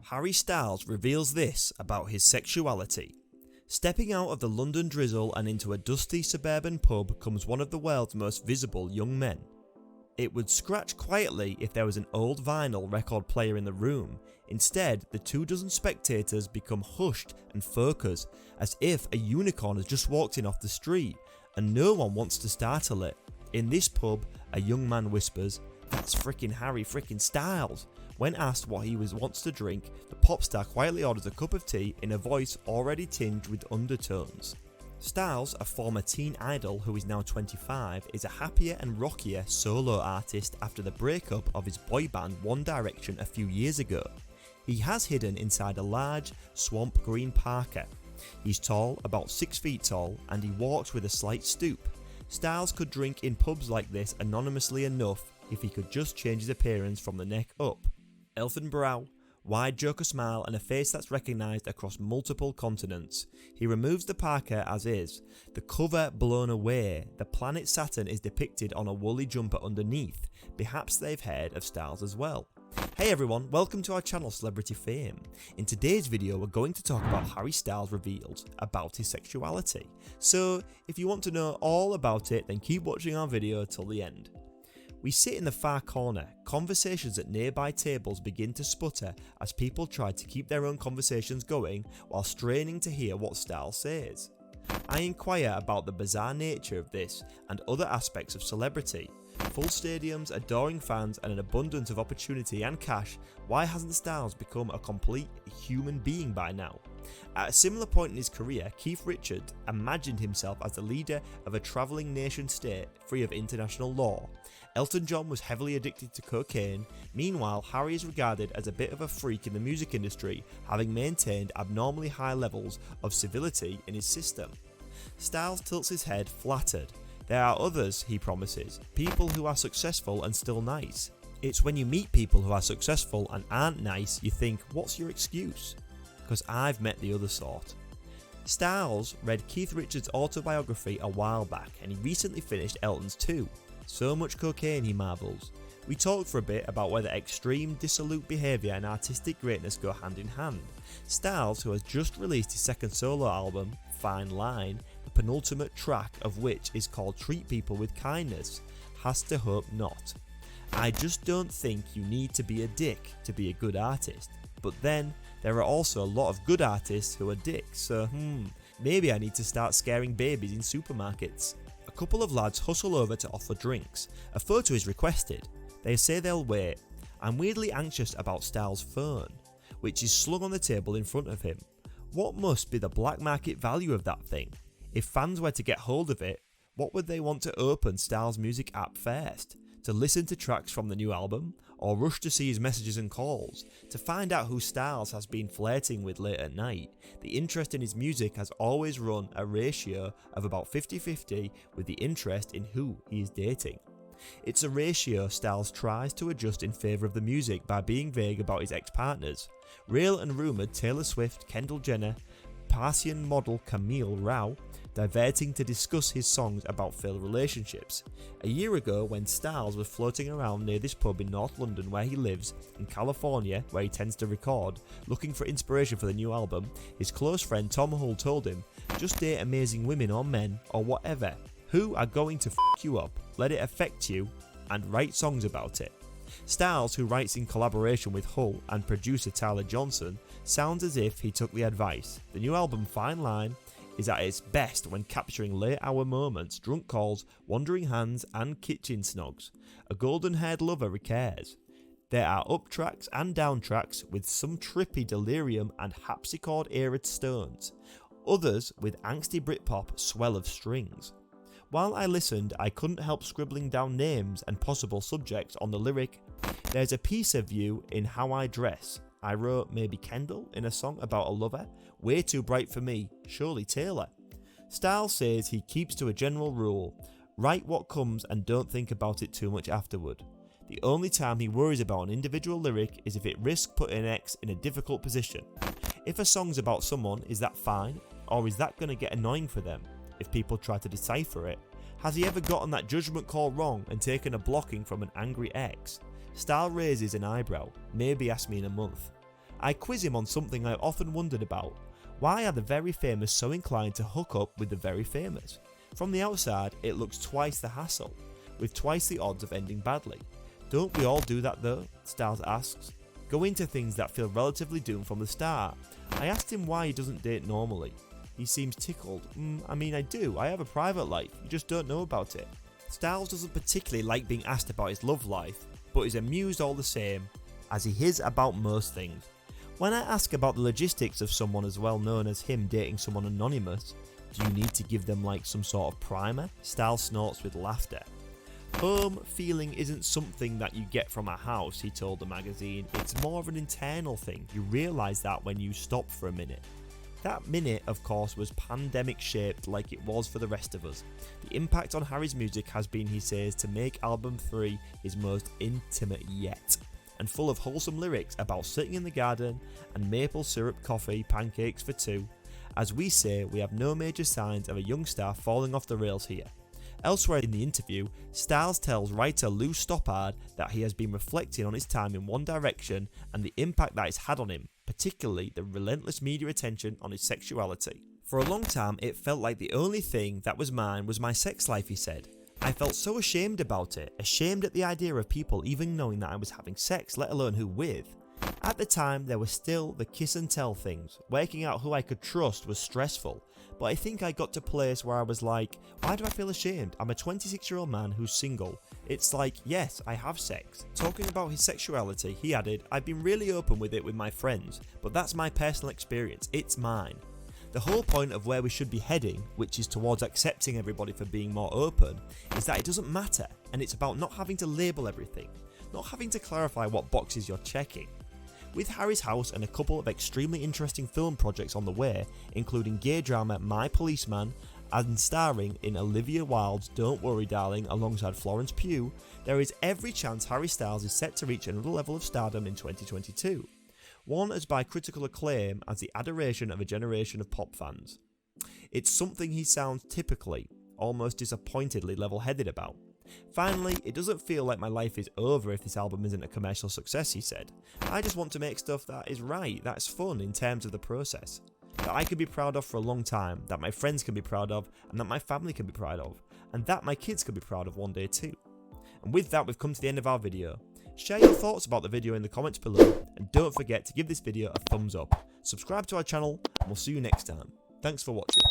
Harry Styles reveals this about his sexuality. Stepping out of the London drizzle and into a dusty suburban pub comes one of the world's most visible young men. It would scratch quietly if there was an old vinyl record player in the room. Instead, the 24 spectators become hushed and focus, as if a unicorn has just walked in off the street, and no one wants to startle it. In this pub, a young man whispers, "That's frickin' Harry frickin' Styles." When asked what he wants to drink, the pop star quietly orders a cup of tea in a voice already tinged with undertones. Styles, a former teen idol who is now 25, is a happier and rockier solo artist after the breakup of his boy band One Direction a few years ago. He has hidden inside a large, swamp green parka. He's tall, about 6 feet tall, and he walks with a slight stoop. Styles could drink in pubs like this anonymously enough if he could just change his appearance from the neck up. Elfin brow, wide Joker smile and a face that's recognised across multiple continents. He removes the parka as is, the cover blown away, the planet Saturn is depicted on a woolly jumper underneath. Perhaps they've heard of Styles as well. Hey everyone, welcome to our channel Celebrity Fame. In today's video we're going to talk about Harry Styles revealed about his sexuality. So if you want to know all about it, then keep watching our video till the end. We sit in the far corner. Conversations at nearby tables begin to sputter as people try to keep their own conversations going while straining to hear what Styles says. I inquire about the bizarre nature of this and other aspects of celebrity. Full stadiums, adoring fans and an abundance of opportunity and cash, why hasn't Styles become a complete human being by now? At a similar point in his career, Keith Richards imagined himself as the leader of a travelling nation state free of international law. Elton John was heavily addicted to cocaine. Meanwhile, Harry is regarded as a bit of a freak in the music industry, having maintained abnormally high levels of civility in his system. Styles tilts his head, flattered. There are others, he promises, people who are successful and still nice. It's when you meet people who are successful and aren't nice, you think, what's your excuse? Because I've met the other sort. Styles read Keith Richards' autobiography a while back and he recently finished Elton's too. So much cocaine, he marvels. We talked for a bit about whether extreme, dissolute behaviour and artistic greatness go hand in hand. Styles, who has just released his second solo album, Fine Line, the penultimate track of which is called Treat People with Kindness, has to hope not. I just don't think you need to be a dick to be a good artist. But then, there are also a lot of good artists who are dicks, so maybe I need to start scaring babies in supermarkets. A couple of lads hustle over to offer drinks. A photo is requested. They say they'll wait. I'm weirdly anxious about Styles' phone, which is slung on the table in front of him. What must be the black market value of that thing? If fans were to get hold of it, what would they want to open Styles' music app first? To listen to tracks from the new album? Or rush to see his messages and calls? To find out who Styles has been flirting with late at night? The interest in his music has always run a ratio of about 50-50 with the interest in who he is dating. It's a ratio Styles tries to adjust in favour of the music by being vague about his ex-partners. Real and rumoured Taylor Swift, Kendall Jenner, Parsian model Camille Rao, diverting to discuss his songs about failed relationships. A year ago, when Styles was floating around near this pub in North London where he lives, in California where he tends to record, looking for inspiration for the new album, his close friend Tom Hull told him, just date amazing women or men or whatever, who are going to f*** you up, let it affect you, and write songs about it. Styles, who writes in collaboration with Hull and producer Tyler Johnson, sounds as if he took the advice. The new album Fine Line is at its best when capturing late hour moments, drunk calls, wandering hands and kitchen snogs. A golden haired lover cares. There are up tracks and down tracks with some trippy delirium and harpsichord era stones, others with angsty Britpop swell of strings. While I listened, I couldn't help scribbling down names and possible subjects on the lyric. There's a piece of you in how I dress. I wrote maybe Kendall in a song about a lover. Way too bright for me, surely Taylor. Styles says he keeps to a general rule. Write what comes and don't think about it too much afterward. The only time he worries about an individual lyric is if it risks putting an ex in a difficult position. If a song's about someone, is that fine? Or is that going to get annoying for them if people try to decipher it? Has he ever gotten that judgment call wrong and taken a blocking from an angry ex? Style raises an eyebrow, maybe ask me in a month. I quiz him on something I've often wondered about. Why are the very famous so inclined to hook up with the very famous? From the outside, it looks twice the hassle, with twice the odds of ending badly. Don't we all do that though? Styles asks. Go into things that feel relatively doomed from the start. I asked him why he doesn't date normally. He seems tickled. I mean, I do. I have a private life. You just don't know about it. Styles doesn't particularly like being asked about his love life, but is amused all the same, as he is about most things. When I ask about the logistics of someone as well known as him dating someone anonymous, do you need to give them like some sort of primer? Styles snorts with laughter. Home feeling isn't something that you get from a house, he told the magazine. It's more of an internal thing. You realise that when you stop for a minute. That minute, of course, was pandemic shaped like it was for the rest of us. The impact on Harry's music has been, he says, to make album 3 his most intimate yet, and full of wholesome lyrics about sitting in the garden and maple syrup coffee pancakes for two. As we say, we have no major signs of a young star falling off the rails here. Elsewhere in the interview, Styles tells writer Lou Stoppard that he has been reflecting on his time in One Direction and the impact that it's had on him, particularly the relentless media attention on his sexuality. For a long time, it felt like the only thing that was mine was my sex life, he said. I felt so ashamed about it, ashamed at the idea of people even knowing that I was having sex, let alone who with. At the time, there were still the kiss and tell things. Working out who I could trust was stressful. But I think I got to a place where I was like, why do I feel ashamed? I'm a 26-year-old man who's single. It's like, yes, I have sex. Talking about his sexuality, he added, I've been really open with it with my friends, but that's my personal experience, it's mine. The whole point of where we should be heading, which is towards accepting everybody for being more open, is that it doesn't matter, and it's about not having to label everything, not having to clarify what boxes you're checking. With Harry's house and a couple of extremely interesting film projects on the way, including gay drama My Policeman and starring in Olivia Wilde's Don't Worry Darling alongside Florence Pugh, there is every chance Harry Styles is set to reach another level of stardom in 2022. One as by critical acclaim as the adoration of a generation of pop fans. It's something he sounds typically, almost disappointedly level-headed about. Finally, it doesn't feel like my life is over if this album isn't a commercial success, he said. I just want to make stuff that is right, that's fun in terms of the process. That I can be proud of for a long time, that my friends can be proud of, and that my family can be proud of, and that my kids can be proud of one day too. And with that, we've come to the end of our video. Share your thoughts about the video in the comments below, and don't forget to give this video a thumbs up. Subscribe to our channel, and we'll see you next time. Thanks for watching.